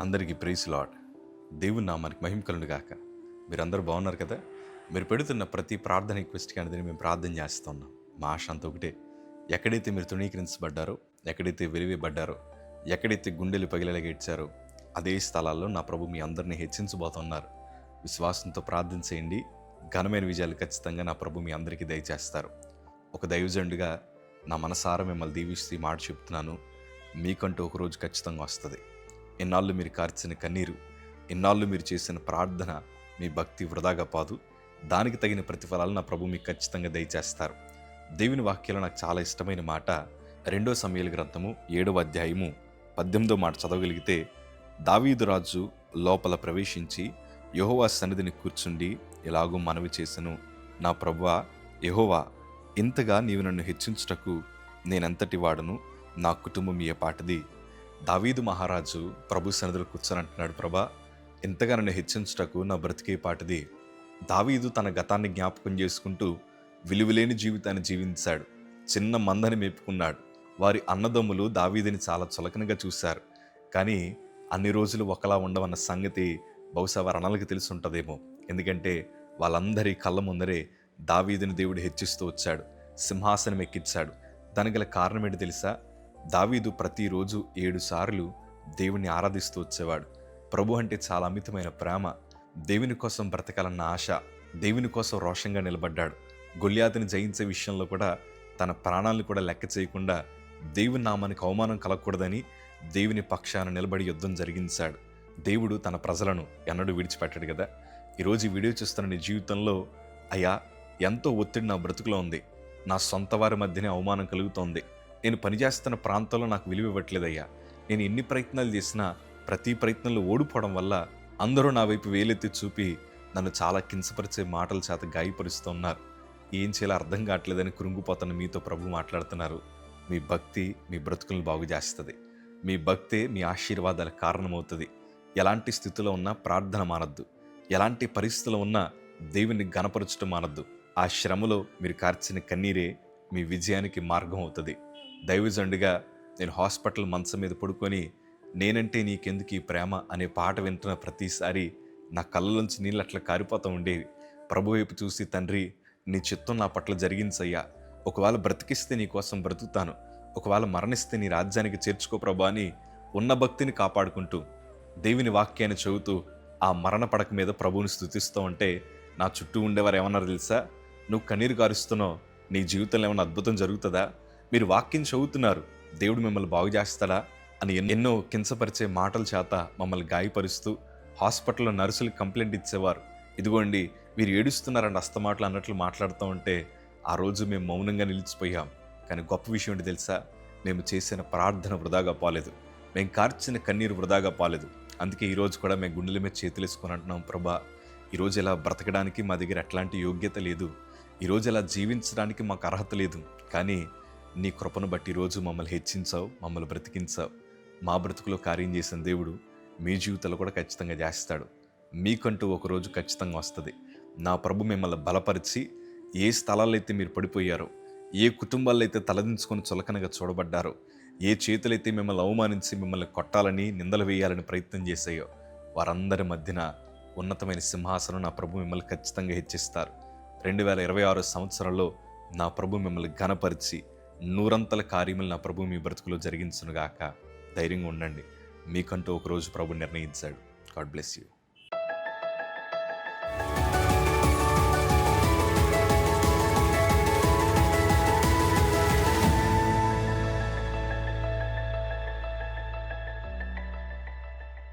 అందరికీ praise lord. దేవుని నామానికి మహిమ కలుగును గాక. మీరందరూ బాగున్నారు కదా? మీరు పెడుతున్న ప్రతి ప్రార్థన రిక్వెస్ట్కి అనేది మేము ప్రార్థన చేస్తున్నాం. మా ఆశ అంతా ఒకటే, ఎక్కడైతే మీరు తృణీకరించబడ్డారో, ఎక్కడైతే వెలివేయబడ్డారో, ఎక్కడైతే గుండెలు పగిలేలాగా ఇచ్చారో అదే స్థలాల్లో నా ప్రభు మీ అందరినీ హెచ్చించబోతున్నారు. విశ్వాసంతో ప్రార్థన చేయండి. ఘనమైన విజయాలు ఖచ్చితంగా నా ప్రభు మీ అందరికీ దయచేస్తారు. ఒక దైవజనుడిగా నా మనసారా మిమ్మల్ని దీవిస్తూ ఈ మాట చెప్తున్నాను, మీకంటూ ఒకరోజు ఖచ్చితంగా వస్తుంది. ఇన్నాళ్ళు మీరు కార్చిన కన్నీరు, ఇన్నాళ్ళు మీరు చేసిన ప్రార్థన, మీ భక్తి వృధాగా పాదు. దానికి తగిన ప్రతిఫలాలు నా ప్రభు మీకు ఖచ్చితంగా దయచేస్తారు. దేవుని వాక్యంలో నాకు చాలా ఇష్టమైన మాట 2 సమూయేలు గ్రంథము 7వ అధ్యాయము 18వ మాట చదవగలిగితే, దావీదు రాజు లోపల ప్రవేశించి యెహోవా సన్నిధిని కూర్చుండి ఇలాగూ మనవి చేసెను, నా ప్రభువా యెహోవా, ఇంతగా నీవు నన్ను హెచ్చించుటకు నేనెంతటి వాడను, నా కుటుంబం ఏ పాటిది. దావీదు మహారాజు ప్రభు సన్నిధిలో కూర్చొని అంటున్నాడు, ప్రభా ఇంతగా నన్ను హెచ్చించుటకు నా బ్రతికే పాటిది. దావీదు తన గతాన్ని జ్ఞాపకం చేసుకుంటూ విలువలేని జీవితాన్ని జీవించాడు. చిన్న మందని మేపుకున్నాడు. వారి అన్నదమ్ములు దావీదుని చాలా చులకనగా చూశారు. కానీ అన్ని రోజులు ఒకలా ఉండవన్న సంగతి బహుశా వారి అన్నలకు తెలిసి ఉంటుందేమో. ఎందుకంటే వాళ్ళందరి కళ్ళ ముందరే దావీదుని దేవుడు హెచ్చిస్తూ వచ్చాడు, సింహాసనం ఎక్కించాడు. దానికి గల కారణం ఏంటి తెలుసా? దావీదు ప్రతిరోజు 7 సార్లు దేవుని ఆరాధిస్తూ వచ్చేవాడు. ప్రభు అంటే చాలా అమితమైన ప్రేమ, దేవుని కోసం బ్రతకాలన్న ఆశ, దేవుని కోసం రోషంగా నిలబడ్డాడు. గొల్యాతుని జయించే విషయంలో కూడా తన ప్రాణాలను కూడా లెక్క చేయకుండా దేవుని నామానికి అవమానం కలగకూడదని దేవుని పక్షాన నిలబడి యుద్ధం జరిగించాడు. దేవుడు తన ప్రజలను ఎన్నడూ విడిచిపెట్టాడు కదా. ఈరోజు ఈ వీడియో చూస్తున్న నీ జీవితంలో, అయ్యా ఎంతో ఒత్తిడి నా బ్రతుకులో ఉంది, నా సొంత వారి మధ్యనే అవమానం కలుగుతోంది, నేను పనిచేస్తున్న ప్రాంతంలో నాకు విలువ ఇవ్వట్లేదయ్యా, నేను ఎన్ని ప్రయత్నాలు చేసినా ప్రతి ప్రయత్నంలో ఓడిపోవడం వల్ల అందరూ నా వైపు వేలెత్తి చూపి నన్ను చాలా కించపరిచే మాటల చేత గాయపరుస్తున్నారు, ఏం చేయాలో అర్థం కావట్లేదని కృంగిపోతున్న మీతో ప్రభు మాట్లాడుతున్నారు. మీ భక్తి మీ బ్రతుకులను బాగు చేస్తుంది. మీ భక్తే మీ ఆశీర్వాదాలకు కారణమవుతుంది. ఎలాంటి స్థితిలో ఉన్నా ప్రార్థన మానద్దు. ఎలాంటి పరిస్థితుల్లో ఉన్నా దేవుని గణపరచడం మానద్దు. ఆ శ్రమలో మీరు కార్చిన కన్నీరే మీ విజయానికి మార్గం అవుతుంది. దైవజనుడిగా నేను హాస్పిటల్ మంచం మీద పడుకొని నేనంటే నీకెందుకు ఈ ప్రేమ అనే పాట వింటున్న ప్రతిసారి నా కళ్ళలోంచి నీళ్ళు అట్లా కారిపోతూ ఉండేవి. ప్రభు వైపు చూసి, తండ్రి నీ చిత్తం నా పట్ల జరిగించయ్యా, ఒకవేళ బ్రతికిస్తే నీ కోసం బ్రతుకుతాను, ఒకవేళ మరణిస్తే నీ రాజ్యానికి చేర్చుకో ప్రభా అని ఉన్న భక్తిని కాపాడుకుంటూ దేవుని వాక్యాన్ని చదువుతూ ఆ మరణ పడక మీద ప్రభువుని స్తుతిస్తూ ఉంటే నా చుట్టూ ఉండేవారు ఏమన్నారు తెలుసా? నువ్వు కన్నీరు కారుస్తున్నావు, నీ జీవితంలో ఏమైనా అద్భుతం జరుగుతుందా? మీరు వాక్యం చదువుతున్నారు, దేవుడు మిమ్మల్ని బాగు చేస్తాడా అని ఎన్నో కించపరిచే మాటల చేత మమ్మల్ని గాయపరుస్తూ హాస్పిటల్లో నర్సులు కంప్లైంట్ ఇచ్చేవారు. ఇదిగోండి మీరు ఏడుస్తున్నారండి అస్తమాటలు అన్నట్లు మాట్లాడుతూ ఉంటే ఆ రోజు మేము మౌనంగా నిలిచిపోయాం. కానీ గొప్ప విషయం ఏంటి తెలుసా? మేము చేసిన ప్రార్థన వృధాగా పోలేదు, మేము కార్చిన కన్నీరు వృధాగా పోలేదు. అందుకే ఈరోజు కూడా మేము గుండెల మీద చేతులు వేసుకొని అంటున్నాం, ప్రభా ఈరోజు ఇలా బ్రతకడానికి మా దగ్గర ఎట్లాంటి యోగ్యత లేదు, ఈరోజు ఇలా జీవించడానికి మాకు అర్హత లేదు, కానీ నీ కృపను బట్టి ఈరోజు మమ్మల్ని హెచ్చించావు, మమ్మల్ని బ్రతికించావు. మా బ్రతుకులో కార్యం చేసిన దేవుడు మీ జీవితంలో కూడా ఖచ్చితంగా చేస్తాడు. మీకంటూ ఒకరోజు ఖచ్చితంగా వస్తుంది. నా ప్రభు మిమ్మల్ని బలపరిచి, ఏ స్థలాల్లో అయితే మీరు పడిపోయారో, ఏ కుటుంబాల్లో అయితే తలదించుకొని చులకనగా చూడబడ్డారో, ఏ చేతులైతే మిమ్మల్ని అవమానించి మిమ్మల్ని కొట్టాలని నిందలు వేయాలని ప్రయత్నం చేశాయో, వారందరి మధ్యన ఉన్నతమైన సింహాసనం నా ప్రభు మిమ్మల్ని ఖచ్చితంగా హెచ్చిస్తారు. 2026 సంవత్సరంలో నా ప్రభు మిమ్మల్ని ఘనపరిచి నూరంతల కార్యములు నా ప్రభు మీ బ్రతుకులో జరిగించునుగాక. ధైర్యంగా ఉండండి. మీకంటూ ఒకరోజు ప్రభు నిర్ణయించాడు. God bless you.